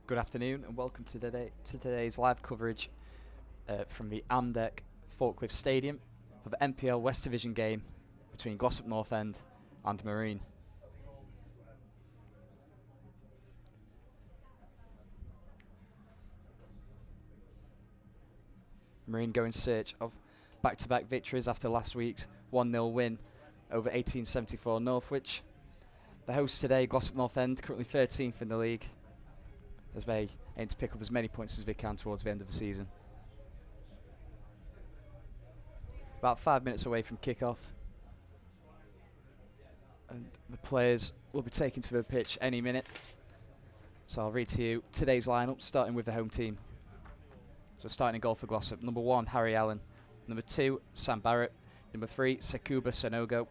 Good afternoon and welcome to today's live coverage from the Amdec Forklift Stadium for the MPL West Division game between Glossop North End and Marine. Marine go in search of back-to-back victories after last week's 1-0 win over 1874 Northwich. The hosts today, Glossop North End, currently 13th in the league, as they aim to pick up as many points as they can towards the end of the season. About 5 minutes away from kick-off, and the players will be taken to the pitch any minute. So I'll read to you today's lineup, starting with the home team. So starting in goal for Glossop, number 1, Harry Allen. Number 2, Sam Barrett. Number 3, Sekuba Sonogo.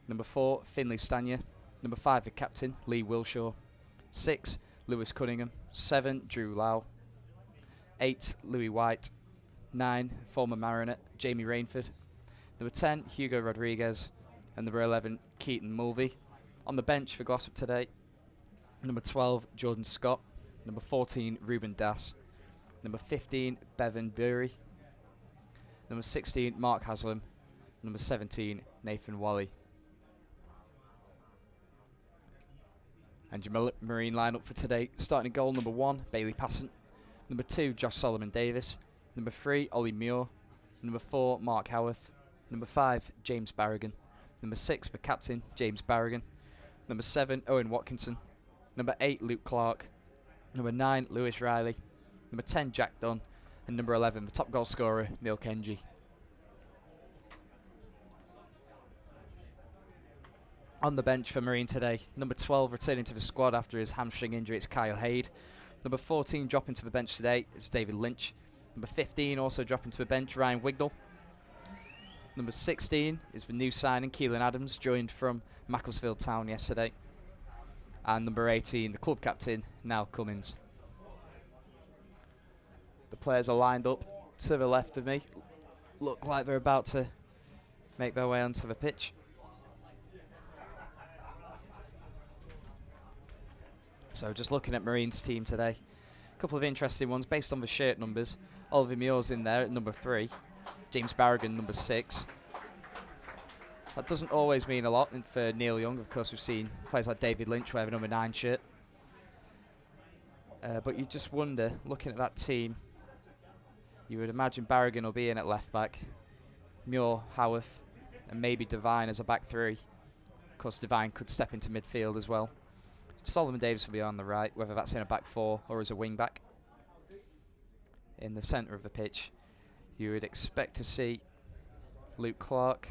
Number 4, Finley Stanya. Number 5, the captain, Lee Wilshaw. 6, Lewis Cunningham. 7, Drew Lau. 8, Louis White. 9, former Marinette, Jamie Rainford. Number 10, Hugo Rodriguez. And number 11, Keaton Mulvey. On the bench for Glossop today, number 12, Jordan Scott. Number 14, Ruben Das. Number 15, Bevan Bury. Number 16, Mark Haslam. Number 17, Nathan Wally. And your Marine lineup for today, starting in goal, number 1, Bailey Passant. Number 2, Josh Solomon Davis. Number 3, Ollie Muir. Number 4, Mark Howarth. Number 5, James Barrigan. Number 6, the captain, James Barrigan. Number 7, Owen Watkinson. Number 8, Luke Clark. Number 9, Lewis Riley. Number 10, Jack Dunn. And number 11, the top goal scorer, Neil Kenji. On the bench for Marine today, number 12 returning to the squad after his hamstring injury, it's Kyle Haid. Number 14 dropping to the bench today is David Lynch. Number 15 also dropping to the bench, Ryan Wignall. Number 16 is the new signing, Keelan Adams, joined from Macclesfield Town yesterday. And number 18, the club captain, Niall Cummins. The players are lined up to the left of me. Look like they're about to make their way onto the pitch. So just looking at Marine's team today, a couple of interesting ones based on the shirt numbers. Oliver Muir's in there at number 3, James Barrigan number 6. That doesn't always mean a lot for Neil Young. Of course, we've seen players like David Lynch wear the number 9 shirt. But you just wonder, looking at that team, you would imagine Barrigan will be in at left back, Muir, Howarth, and maybe Devine as a back 3. Of course, Devine could step into midfield as well. Solomon Davis will be on the right, whether that's in a back 4 or as a wing back. In the centre of the pitch, you would expect to see Luke Clark.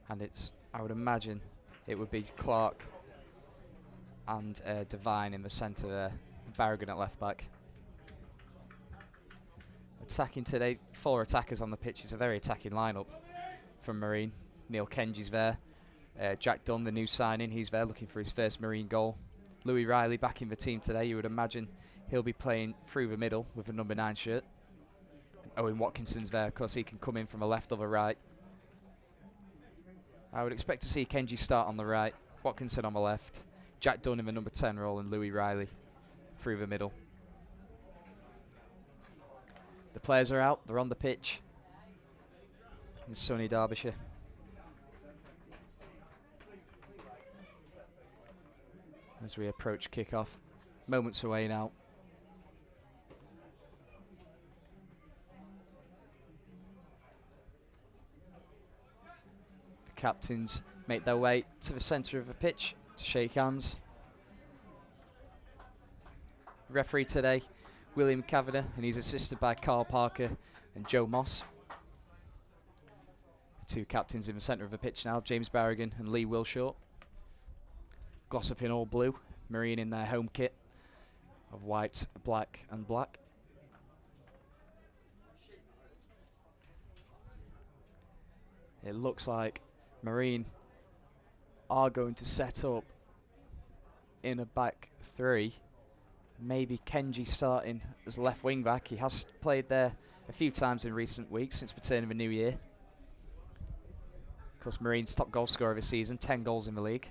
And I would imagine it would be Clark and Devine in the centre there, Barrigan at left back. Attacking today, 4 attackers on the pitch. It's a very attacking lineup from Marine. Neil Kenji's there. Jack Dunn, the new signing, he's there looking for his first Marine goal. Louis Riley back in the team today. You would imagine he'll be playing through the middle with a number 9 shirt. And Owen Watkinson's there, of course he can come in from a left or a right. I would expect to see Kenji start on the right, Watkinson on the left, Jack Dunn in the number 10 role, and Louis Riley through the middle. The players are out, they're on the pitch in sunny Derbyshire. As we approach kick-off, moments away now. The captains make their way to the centre of the pitch to shake hands. Referee today, William Kavanagh, and he's assisted by Carl Parker and Joe Moss. The 2 captains in the centre of the pitch now, James Barrigan and Lee Wilshaw. Glossop in all blue, Marine in their home kit of white, black and black. It looks like Marine are going to set up in a back 3. Maybe Kenji starting as left wing back. He has played there a few times in recent weeks since the turn of the new year. Of course, Marine's top goal scorer of the season, 10 goals in the league.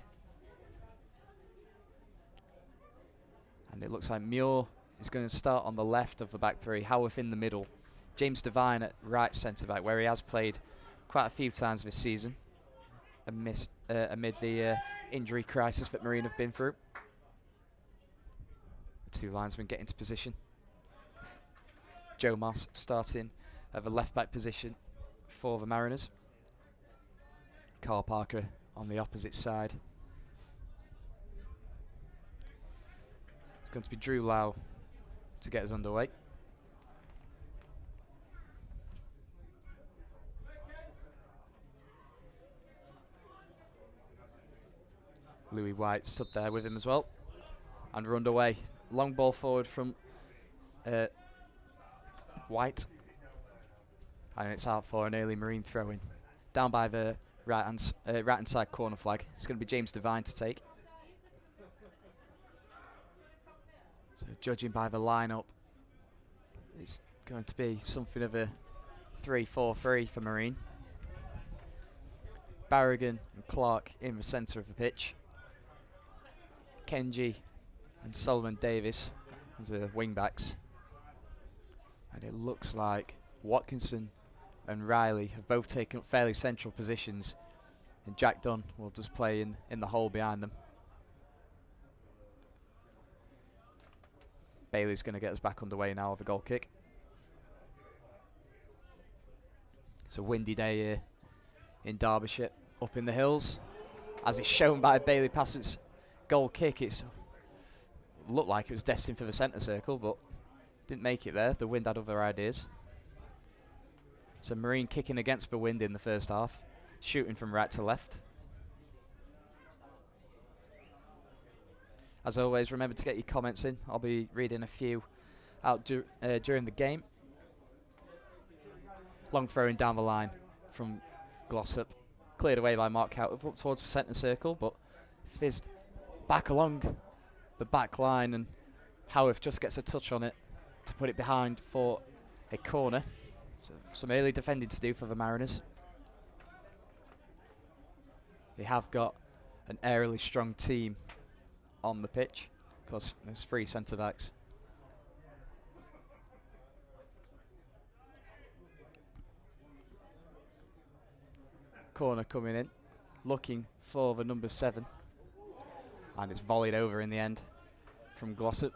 And it looks like Muir is going to start on the left of the back three, Howarth in the middle, James Devine at right centre-back, where he has played quite a few times this season amid the injury crisis that Marine have been through. The two linesmen get into position. Joe Moss starting at the left-back position for the Mariners. Carl Parker on the opposite side. It's going to be Drew Lau to get us underway. Louis White stood there with him as well. And we're underway. Long ball forward from White. And it's out for an early Marine throw-in. Down by the right-hand side corner flag. It's going to be James Devine to take. So judging by the lineup, it's going to be something of a 3-4-3 for Marine. Barragan and Clark in the centre of the pitch. Kenji and Solomon Davis, the wing-backs. And it looks like Watkinson and Riley have both taken up fairly central positions, and Jack Dunn will just play in the hole behind them. Bailey's going to get us back underway now with a goal kick. It's a windy day here in Derbyshire, up in the hills. As it's shown by Bailey Passett's goal kick, it's looked like it was destined for the centre circle, but didn't make it there. The wind had other ideas. So Marine kicking against the wind in the first half, shooting from right to left. As always, remember to get your comments in. I'll be reading a few out during the game. Long throwing down the line from Glossop. Cleared away by Mark Howarth up towards the centre circle, but fizzed back along the back line, and Howarth just gets a touch on it to put it behind for a corner. So some early defending to do for the Mariners. They have got an aerially strong team on the pitch, because there's 3 centre-backs. Corner coming in, looking for the number 7. And it's volleyed over in the end from Glossop.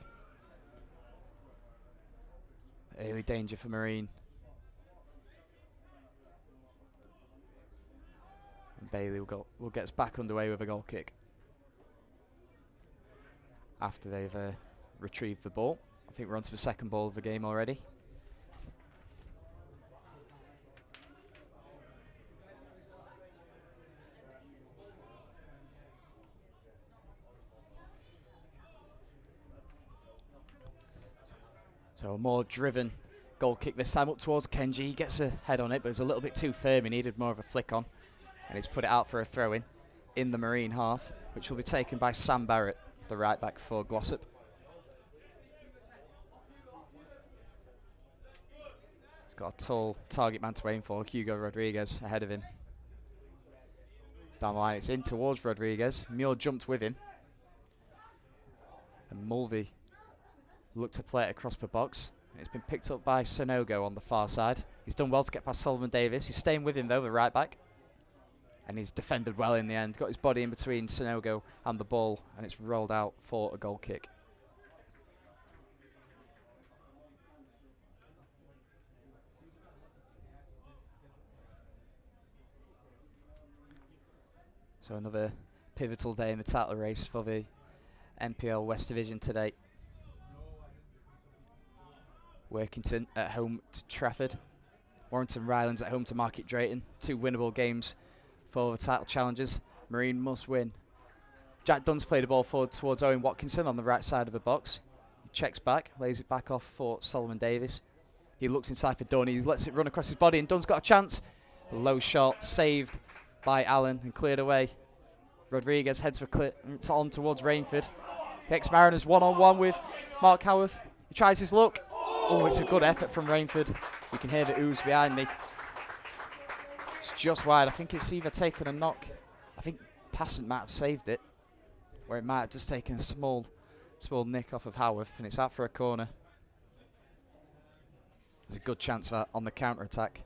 Early danger for Marine. And Bailey will get us back underway with a goal kick after they've retrieved the ball. I think we're on to the second ball of the game already. So a more driven goal kick this time up towards Kenji. He gets a head on it, but it's a little bit too firm. He needed more of a flick on. And he's put it out for a throw-in in the Marine half, which will be taken by Sam Barrett, the right back for Glossop. He's got a tall target man to aim for, Hugo Rodriguez, ahead of him. Down the line, it's in towards Rodriguez. Muir jumped with him. And Mulvey looked to play it across the box. It's been picked up by Sonogo on the far side. He's done well to get past Solomon Davis. He's staying with him though, the right back. And he's defended well in the end. Got his body in between Sonogo and the ball, and it's rolled out for a goal kick. So another pivotal day in the title race for the NPL West Division today. Workington at home to Trafford. Warrington Rylands at home to Market Drayton. 2 winnable games for the title challengers. Marine must win. Jack Dunn's played the ball forward towards Owen Watkinson on the right side of the box. He checks back, lays it back off for Solomon Davis. He looks inside for Dunn. He lets it run across his body, and Dunn's got a chance. A low shot saved by Allen and cleared away. Rodriguez heads for it's on towards Rainford. The ex-Mariners one-on-one with Mark Howarth. He tries his luck. Oh, it's a good effort from Rainford. You can hear the ooze behind me. It's just wide. I think it's either taken a knock. I think Passant might have saved it, or it might have just taken a small Small nick off of Howarth, and it's out for a corner. There's a good chance for that on the counter-attack.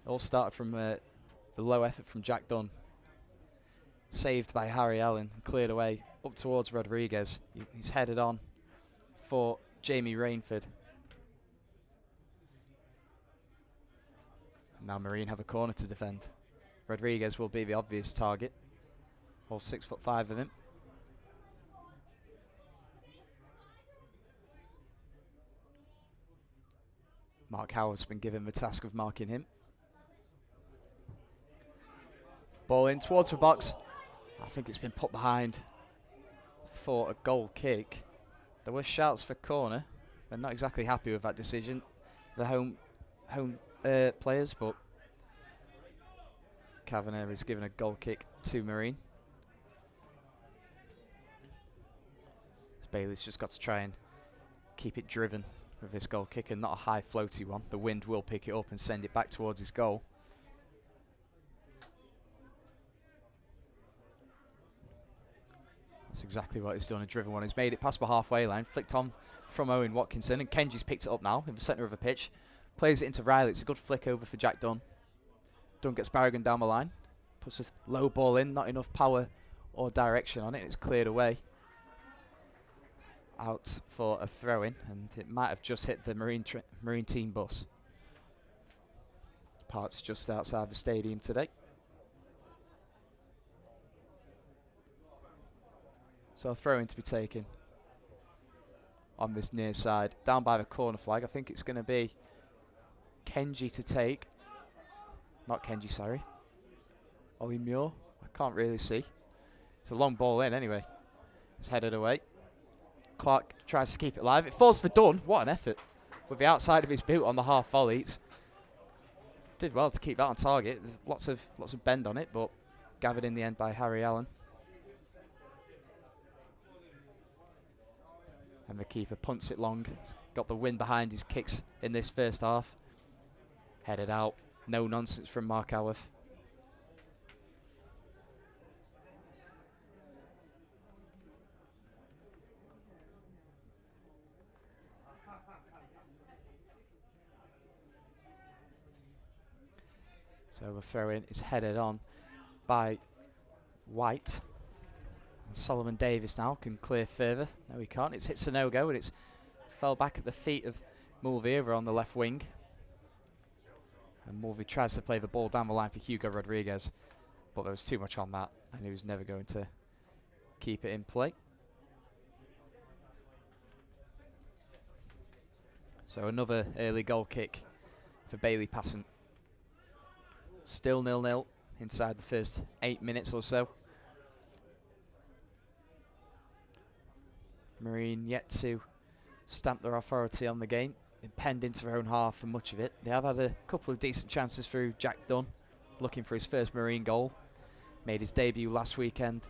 It all started from the low effort from Jack Dunn. Saved by Harry Allen, cleared away up towards Rodriguez. He's headed on for Jamie Rainford. And now Marine have a corner to defend. Rodriguez will be the obvious target. All 6'5" of him. Mark Howard's been given the task of marking him. Ball in towards the box. I think it's been put behind for a goal kick. There were shouts for corner. They're not exactly happy with that decision, the home players, but Kavanagh is given a goal kick to Marine. Bailey's just got to try and keep it driven with this goal kick, and not a high floaty one. The wind will pick it up and send it back towards his goal. That's exactly what he's done, a driven one. He's made it past the halfway line, flicked on from Owen Watkinson, and Kenji's picked it up now in the centre of the pitch. Plays it into Riley. It's a good flick over for Jack Dunn. Dunn gets Barragan down the line. Puts a low ball in, not enough power or direction on it. It's cleared away. Out for a throw-in, and it might have just hit the Marine team bus. Parts just outside the stadium today. So a throw-in to be taken on this near side, down by the corner flag. I think it's going to be Kenji to take. Not Kenji, sorry. Ollie Muir. I can't really see. It's a long ball in anyway. It's headed away. Clark tries to keep it live. It falls for Dunn. What an effort. With the outside of his boot on the half volley. Did well to keep that on target. Lots of bend on it, but gathered in the end by Harry Allen. And the keeper punts it long. He's got the wind behind his kicks in this first half. Headed out. No nonsense from Mark Howarth. So the throw-in is headed on by White. And Solomon Davis now can clear further. No, he can't. It's hit Sonogo, and it's fell back at the feet of Mulvey over on the left wing. And Mulvey tries to play the ball down the line for Hugo Rodriguez, but there was too much on that, and he was never going to keep it in play. So another early goal kick for Bailey Passant. Still 0-0 inside the first 8 minutes or so. Marine yet to stamp their authority on the game. Been penned into their own half for much of it. They have had a couple of decent chances through Jack Dunn, looking for his first Marine goal. Made his debut last weekend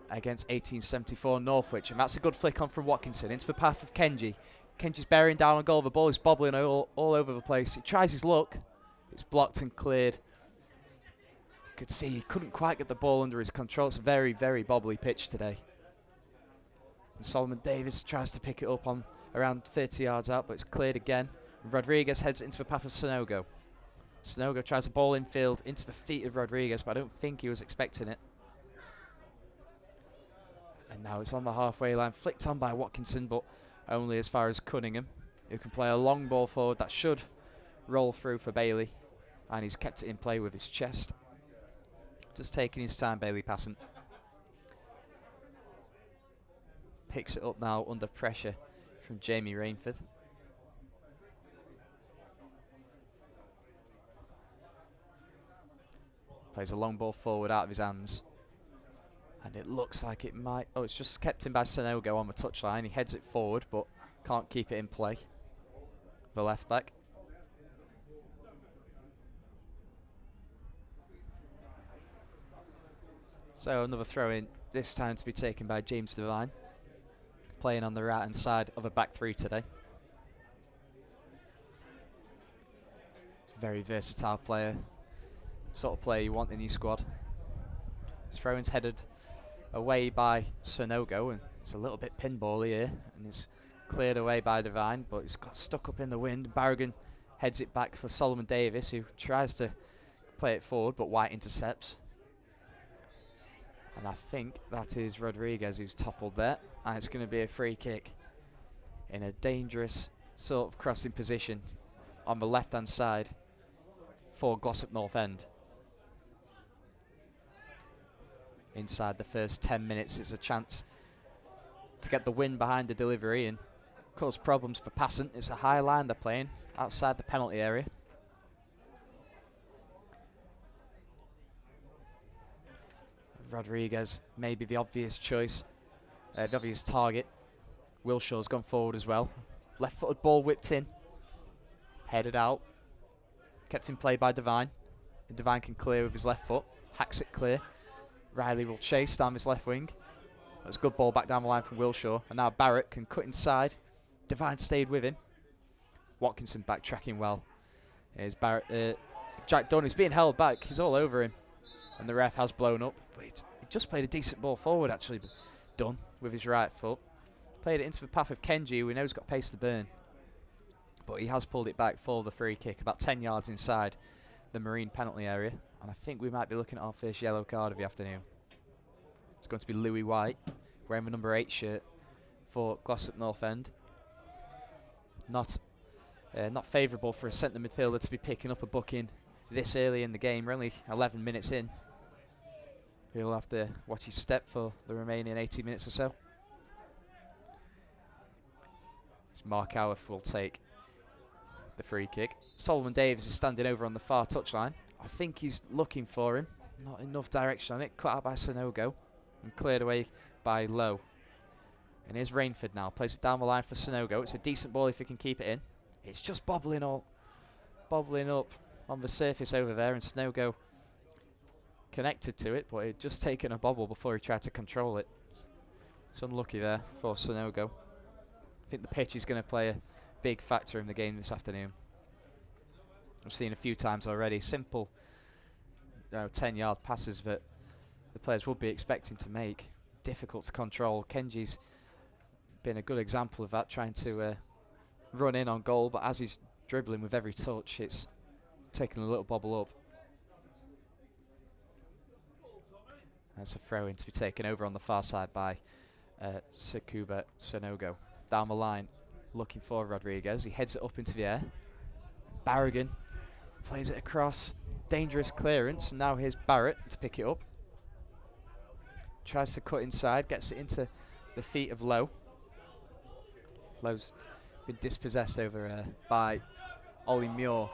against 1874 Northwich, and that's a good flick on from Watkinson into the path of Kenji. Kenji's bearing down on goal. The ball is bobbling all over the place. He tries his luck. It's blocked and cleared. You could see he couldn't quite get the ball under his control. It's a very, very bobbly pitch today. And Solomon Davis tries to pick it up on around 30 yards out, but it's cleared again. Rodriguez heads into the path of Sonogo. Sonogo tries a ball infield into the feet of Rodriguez, but I don't think he was expecting it. And now it's on the halfway line, flicked on by Watkinson, but only as far as Cunningham, who can play a long ball forward that should roll through for Bailey. And he's kept it in play with his chest. Just taking his time, Bailey Passant. Picks it up now under pressure from Jamie Rainford. Plays a long ball forward out of his hands. And it looks like it might... Oh, it's just kept in by Sonogo on the touchline. He heads it forward, but can't keep it in play. The left back. So another throw in, this time to be taken by James Devine. Playing on the right hand side of a back three today. Very versatile player. Sort of player you want in your squad. His throw-in's headed away by Sonogo, and It's a little bit pinball here, and it's cleared away by Devine, but it's got stuck up in the wind. Barragan heads it back for Solomon Davis, who tries to play it forward, but White intercepts. And I think that is Rodriguez who's toppled there, and it's going to be a free kick in a dangerous sort of crossing position on the left-hand side for Glossop North End. Inside the first 10 minutes, it's a chance to get the win behind the delivery and cause problems for Passant. It's a high line they're playing outside the penalty area. Rodriguez may be the obvious choice, the obvious target. Wilshaw's gone forward as well. Left-footed ball whipped in, headed out, kept in play by Devine. And Devine can clear with his left foot, hacks it clear. Riley will chase down his left wing. That's a good ball back down the line from Wilshaw. And now Barrett can cut inside. Devine stayed with him. Watkinson backtracking well. Here's Barrett. Jack Dunn is being held back. He's all over him. And the ref has blown up. But he just played a decent ball forward, actually. Dunn with his right foot. Played it into the path of Kenji, who we know has got pace to burn. But he has pulled it back for the free kick, about 10 yards inside the Marine penalty area. And I think we might be looking at our first yellow card of the afternoon. It's going to be Louis White, wearing the number 8 shirt for Glossop North End. Not favourable for a centre midfielder to be picking up a booking this early in the game. We're only 11 minutes in. He'll have to watch his step for the remaining 80 minutes or so. So Mark Howarth will take the free kick. Solomon Davis is standing over on the far touchline. I think he's looking for him. Not enough direction on it. Cut out by Sonogo and cleared away by Lowe. And here's Rainford now. Plays it down the line for Sonogo. It's a decent ball if he can keep it in. It's just bobbling up on the surface over there, and Sonogo connected to it, but he'd just taken a bobble before he tried to control it. It's unlucky there for Sonogo. I think the pitch is going to play a big factor in the game this afternoon. I've seen a few times already simple 10-yard passes that the players would be expecting to make. Difficult to control. Kenji's been a good example of that, trying to run in on goal, but as he's dribbling with every touch, it's taking a little bobble up. That's a throw-in to be taken over on the far side by Sakuba Sonogo. Down the line, looking for Rodriguez. He heads it up into the air. Barragan plays it across. Dangerous clearance. And now here's Barrett to pick it up. Tries to cut inside. Gets it into the feet of Lowe. Lowe's been dispossessed over by Ollie Muir.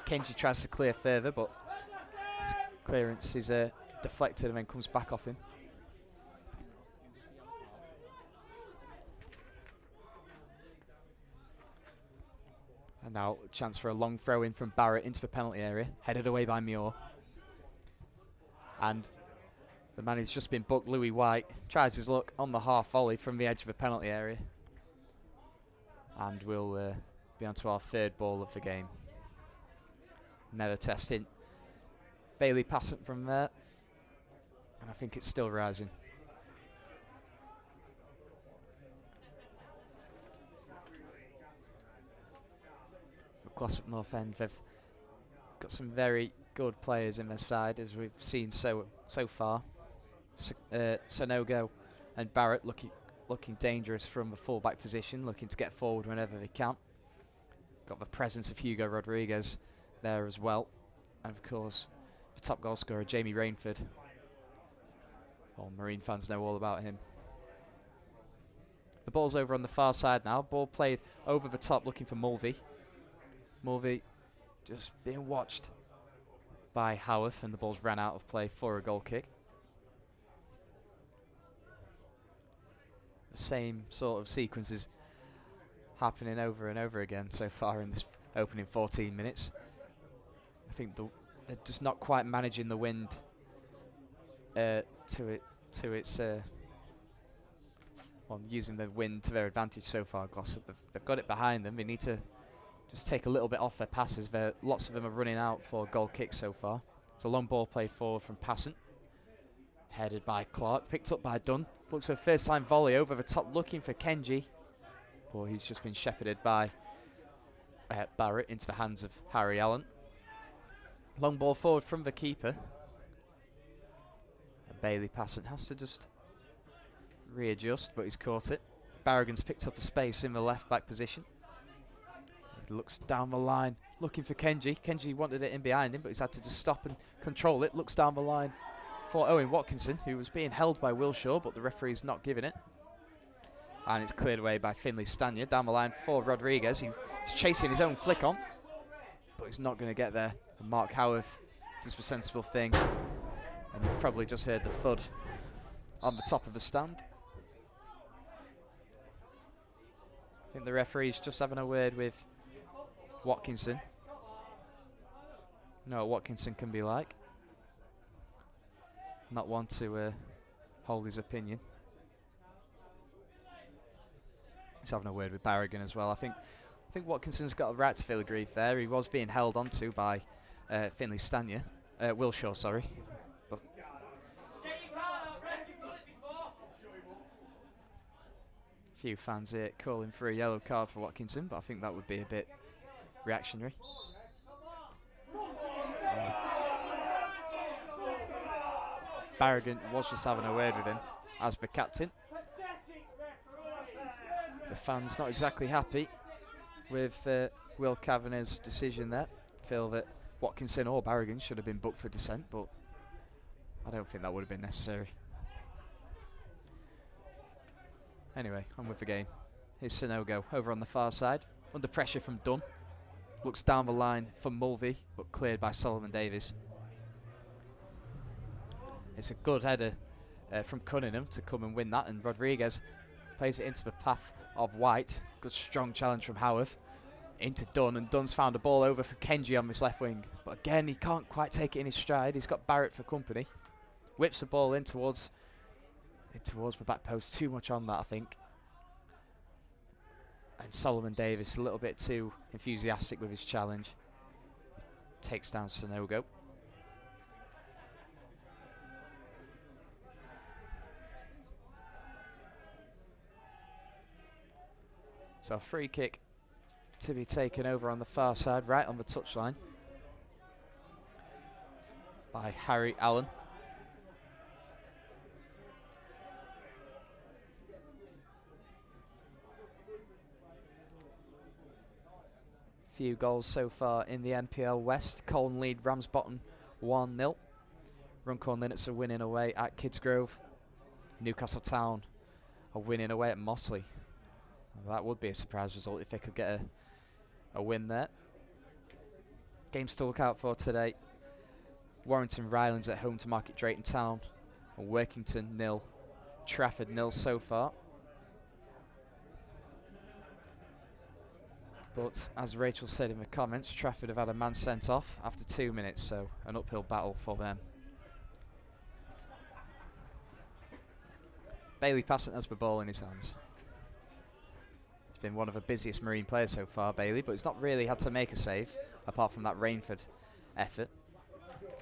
Kenji tries to clear further, but his clearance is deflected and then comes back off him. And now a chance for a long throw in from Barrett into the penalty area, headed away by Muir. And the man who's just been booked, Louis White, tries his luck on the half volley from the edge of the penalty area. And we'll be on to our third ball of the game. Never testing. Bailey Passant from there. And I think it's still rising. Glossop North End, they've got some very good players in their side, as we've seen so far. Sonogo and Barrett looking dangerous from the full-back position, looking to get forward whenever they can. Got the presence of Hugo Rodriguez there as well. And of course, the top goal scorer, Jamie Rainford. All Marine fans know all about him. The ball's over on the far side now. Ball played over the top, looking for Mulvey. Mulvey just being watched by Howarth, and the ball's ran out of play for a goal kick. The same sort of sequences happening over and over again so far in this opening 14 minutes. I think they're just not quite managing the wind using the wind to their advantage so far. Glossop, they've got it behind them. They need to just take a little bit off their passes. Lots of them are running out for goal kicks so far. It's a long ball played forward from Passant. Headed by Clark, picked up by Dunn. Looks for a first time volley over the top, looking for Kenji. But he's just been shepherded by Barrett into the hands of Harry Allen. Long ball forward from the keeper. And Bailey Passant has to just readjust, but he's caught it. Barragan's picked up a space in the left back position. He looks down the line, looking for Kenji. Kenji wanted it in behind him, but he's had to just stop and control it. Looks down the line for Owen Watkinson, who was being held by Wilshaw, but the referee's not giving it. And it's cleared away by Finley Stanier. Down the line for Rodriguez. He's chasing his own flick on, but he's not going to get there. And Mark Howarth does the sensible thing. And you've probably just heard the thud on the top of the stand. I think the referee's just having a word with Watkinson. You know what Watkinson can be like. Not one to hold his opinion. He's having a word with Barragan as well. I think Watkinson's got a right to feel aggrieved there. He was being held onto by Finley Stanier. Wilshaw, sorry. But few fans here calling for a yellow card for Watkinson, but I think that would be a bit reactionary. Barragan was just having a word with him as the captain. The fans not exactly happy with Will Kavanagh's decision there. Feel that Watkinson or Barragan should have been booked for dissent, but I don't think that would have been necessary. Anyway, on with the game. Here's Sonogo over on the far side. Under pressure from Dunn. Looks down the line for Mulvey, but cleared by Solomon Davies. It's a good header from Cunningham to come and win that, and Rodriguez plays it into the path of White. Good strong challenge from Howarth into Dunn, and Dunn's found a ball over for Kenji on this left wing. But again, he can't quite take it in his stride. He's got Barrett for company. Whips the ball in towards the back post. Too much on that, I think. And Solomon Davis a little bit too enthusiastic with his challenge. Takes down Sonogo. So a free kick to be taken over on the far side, right on the touchline, by Harry Allen. Few goals so far in the NPL West. Colne lead Ramsbottom 1-0. Runcorn Linnets are winning away at Kidsgrove. Newcastle Town are winning away at Mossley. Well, that would be a surprise result if they could get a win there. Games to look out for today. Warrington Rylands at home to Market Drayton Town. And Workington 0. Trafford 0 so far. But as Rachel said in the comments, Trafford have had a man sent off after 2 minutes, so an uphill battle for them. Bailey Passant has the ball in his hands. He's been one of the busiest Marine players so far, Bailey, but he's not really had to make a save, apart from that Rainford effort.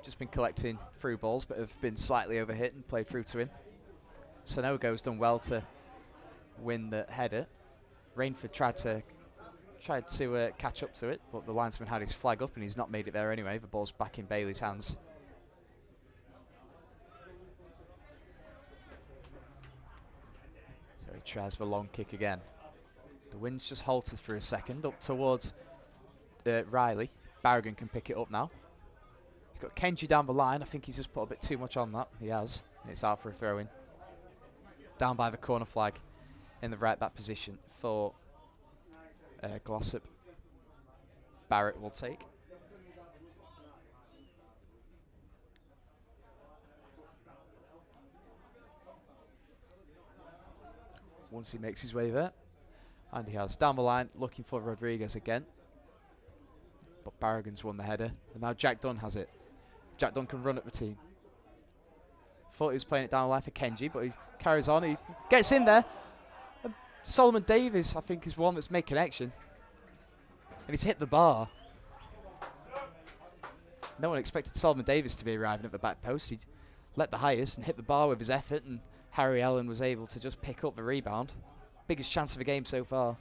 Just been collecting through balls, but have been slightly overhit and played through to him. Sonogo's done well to win the header. Rainford tried to catch up to it, but the linesman had his flag up and he's not made it there anyway. The ball's back in Bailey's hands. So he tries the long kick again. The wind's just halted for a second, up towards Riley. Barragan can pick it up now. He's got Kenji down the line. I think he's just put a bit too much on that. He has. And it's out for a throw-in. Down by the corner flag in the right back position for Glossop. Barrett will take. Once he makes his way there. And he has. Down the line, looking for Rodriguez again. But Barragan's won the header. And now Jack Dunn has it. Jack Dunn can run at the team. Thought he was playing it down the line for Kenji, but he carries on. He gets in there. Solomon Davies, I think, is the one that's made connection. And he's hit the bar. No one expected Solomon Davies to be arriving at the back post. He'd let the highest and hit the bar with his effort and Harry Allen was able to just pick up the rebound. Biggest chance of the game so far.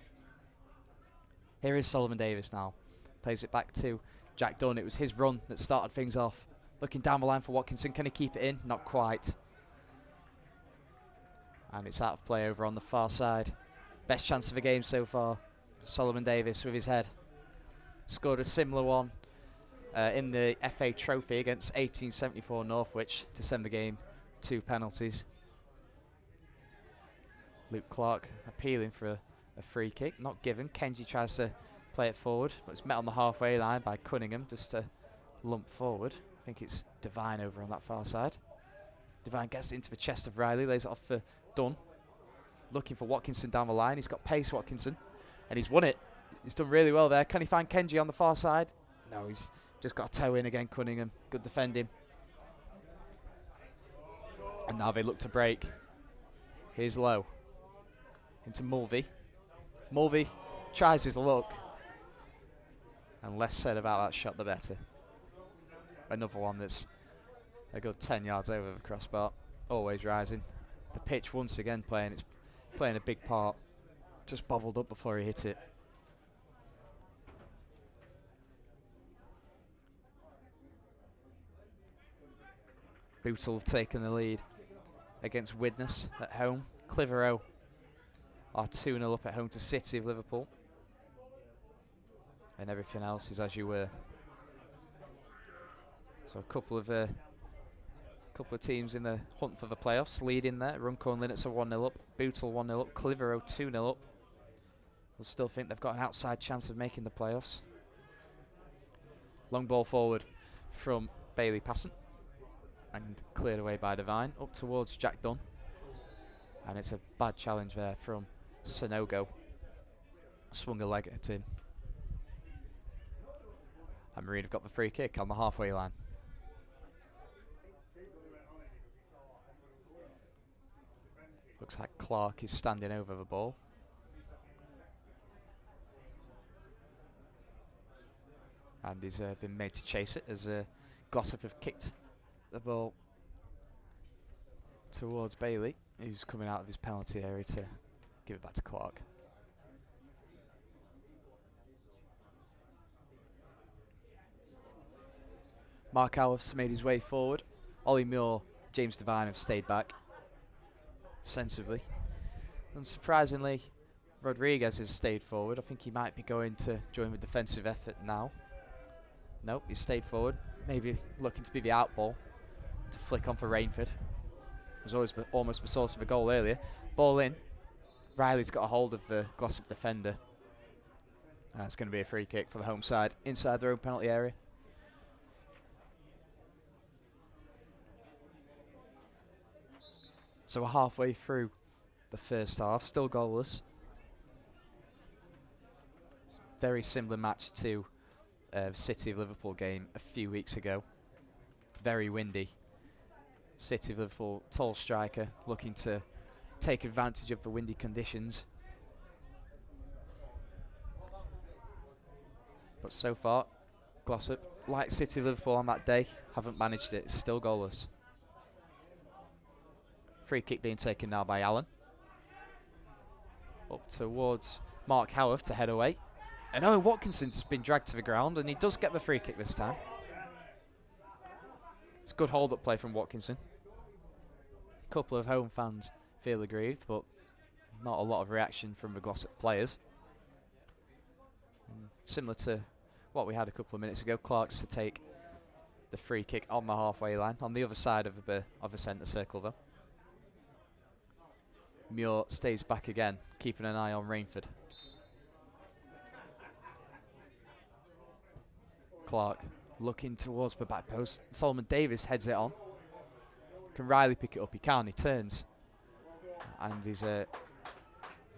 Here is Solomon Davis now. Plays it back to Jack Dunn. It was his run that started things off. Looking down the line for Watkinson. Can he keep it in? Not quite. And it's out of play over on the far side. Best chance of the game so far. Solomon Davis with his head. Scored a similar one in the FA Trophy against 1874 Northwich to send the game 2 penalties. Luke Clark appealing for a free kick. Not given. Kenji tries to play it forward, but it's met on the halfway line by Cunningham just to lump forward. I think it's Devine over on that far side. Devine gets it into the chest of Riley, lays it off for Dunn. Looking for Watkinson down the line. He's got pace, Watkinson, and he's won it. He's done really well there. Can he find Kenji on the far side? No, he's just got a toe in again, Cunningham. Good defending. And now they look to break. Here's Lowe. Into Mulvey. Mulvey tries his luck. And less said about that shot, the better. Another one that's a good 10 yards over the crossbar. Always rising. The pitch once again playing a big part. Just bobbled up before he hit it. Bootle have taken the lead against Widnes at home. Clitheroe are 2-0 up at home to City of Liverpool. And everything else is as you were. So a couple of teams in the hunt for the playoffs leading there. Runcorn Linnets are 1-0 up. Bootle 1-0 up. Clitheroe 2-0 up. We'll still think they've got an outside chance of making the playoffs. Long ball forward from Bailey Passon. And cleared away by Devine. Up towards Jack Dunn. And it's a bad challenge there from Sonogo. Swung a leg at him. And Marine have got the free kick on the halfway line. Looks like Clark is standing over the ball. And he's been made to chase it as Glossop have kicked the ball towards Bailey, who's coming out of his penalty area to give it back to Clark. Mark Alworth's made his way forward. Ollie Muir, James Devine have stayed back sensibly. Unsurprisingly, Rodriguez has stayed forward. I think he might be going to join the defensive effort now. Nope, he's stayed forward. Maybe looking to be the out ball to flick on for Rainford. It was almost the source of a goal earlier. Ball in. Riley's got a hold of the Glossop defender. That's going to be a free kick for the home side inside their own penalty area. So we're halfway through the first half, still goalless. Very similar match to the City of Liverpool game a few weeks ago. Very windy. City of Liverpool, tall striker, looking to take advantage of the windy conditions. But so far, Glossop, like City of Liverpool on that day, haven't managed it. It's still goalless. Free kick being taken now by Allen. Up towards Mark Howarth to head away. And Owen Watkinson's been dragged to the ground, and he does get the free kick this time. It's good hold-up play from Watkinson. A couple of home fans feel aggrieved, but not a lot of reaction from the Glossop players. Similar to what we had a couple of minutes ago, Clark's to take the free kick on the halfway line, on the other side of the centre circle though. Muir stays back again, keeping an eye on Rainford. Clark looking towards the back post. Solomon Davis heads it on. Can Riley pick it up? He can, he turns. And he's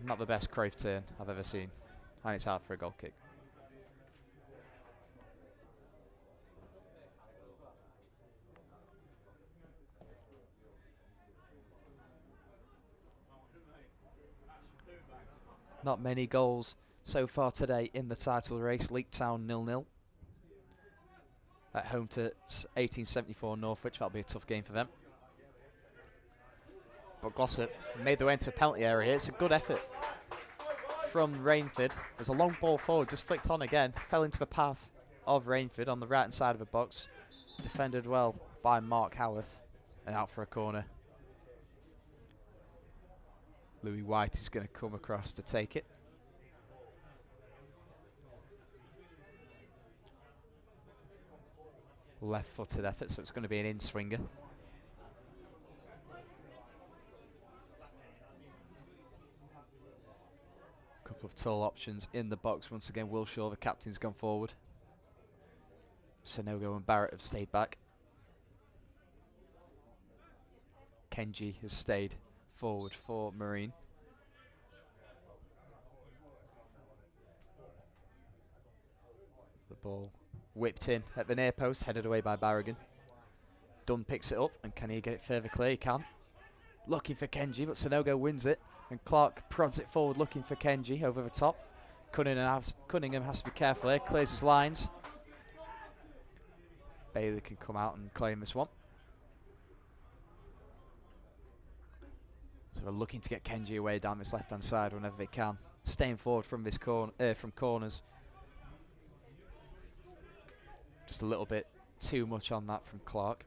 not the best Cruyff turn I've ever seen. And it's out for a goal kick. Not many goals so far today in the title race. Leek Town 0-0. At home to 1874 Northwich. That'll be a tough game for them. but Glossop made their way into a penalty area. It's a good effort from Rainford. There's a long ball forward, just flicked on again, fell into the path of Rainford on the right hand side of the box. Defended well by Mark Howarth and out for a corner. Louis White is going to come across to take it. Left-footed effort, so it's going to be an in-swinger. Couple of tall options in the box. Once again, Wilshaw, the captain's gone forward. Sonogo and Barrett have stayed back. Kenji has stayed forward for Marine. The ball whipped in at the near post, headed away by Barragan. Dunn picks it up, and can he get it further clear? He can. Looking for Kenji, but Sonogo wins it. And Clark prods it forward, looking for Kenji over the top. Cunningham has to be careful here, clears his lines. Bailey can come out and claim this one. So we're looking to get Kenji away down this left-hand side whenever they can. Staying forward from this from corners. Just a little bit too much on that from Clark.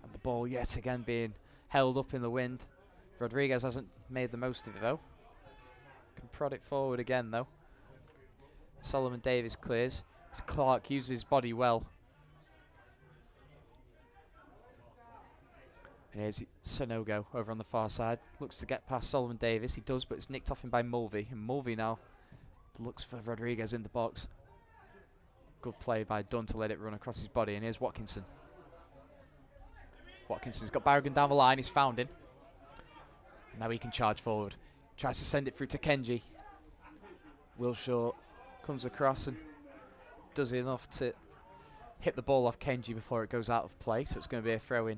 And the ball yet again being held up in the wind. Rodriguez hasn't made the most of it though. Can prod it forward again though. Solomon Davis clears. As Clark uses his body well. And here's Sonogo over on the far side. Looks to get past Solomon Davis. He does, but it's nicked off him by Mulvey. And Mulvey now looks for Rodriguez in the box. Good play by Dunn to let it run across his body. And here's Watkinson. Watkinson's got Barragan down the line. He's found him. Now he can charge forward. Tries to send it through to Kenji. Wilshaw comes across and does enough to hit the ball off Kenji before it goes out of play. So it's going to be a throw-in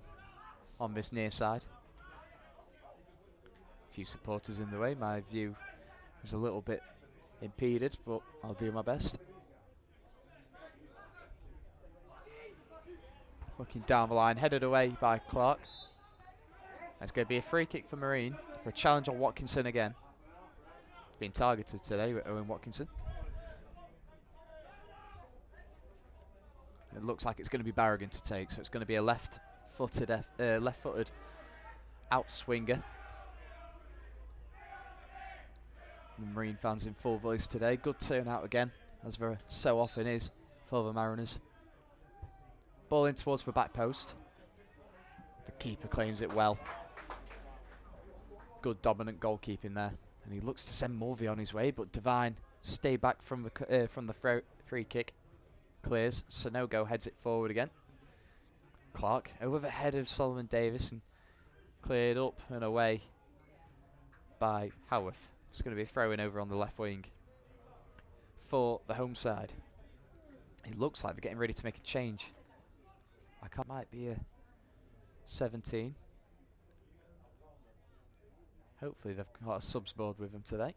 on this near side. A few supporters in the way. My view is a little bit impeded, but I'll do my best. Looking down the line, headed away by Clark. It's going to be a free kick for Marine for a challenge on Watkinson again. Being targeted today with Owen Watkinson. It looks like it's going to be Barragan to take, so it's going to be a left-footed out swinger. The Marine fans in full voice today. Good turnout again, as there so often is for the Mariners. Ball in towards the back post. The keeper claims it well. Good dominant goalkeeping there, and he looks to send Mulvey on his way, but Devine stay back from the free kick. Clears. Sonogo heads it forward again. Clark over the head of Solomon Davis and cleared up and away by Howarth. It's going to be a throw-in over on the left wing for the home side. It looks like they're getting ready to make a change. Might be a 17. Hopefully they've got a subs board with them today.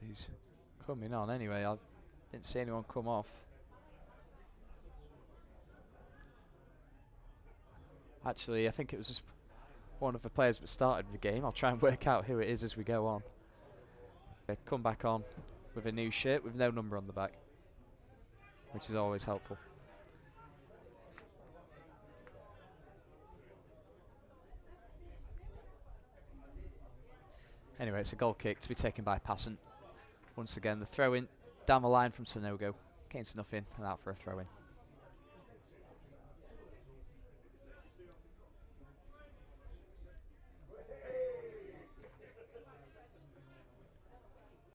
He's coming on anyway. I didn't see anyone come off. Actually, I think it was just one of the players that started the game. I'll try and work out who it is as we go on. They come back on with a new shirt with no number on the back, which is always helpful. Anyway, it's a goal kick to be taken by Passant. Once again, the throw-in down the line from Sonogo. Gains nothing and out for a throw-in.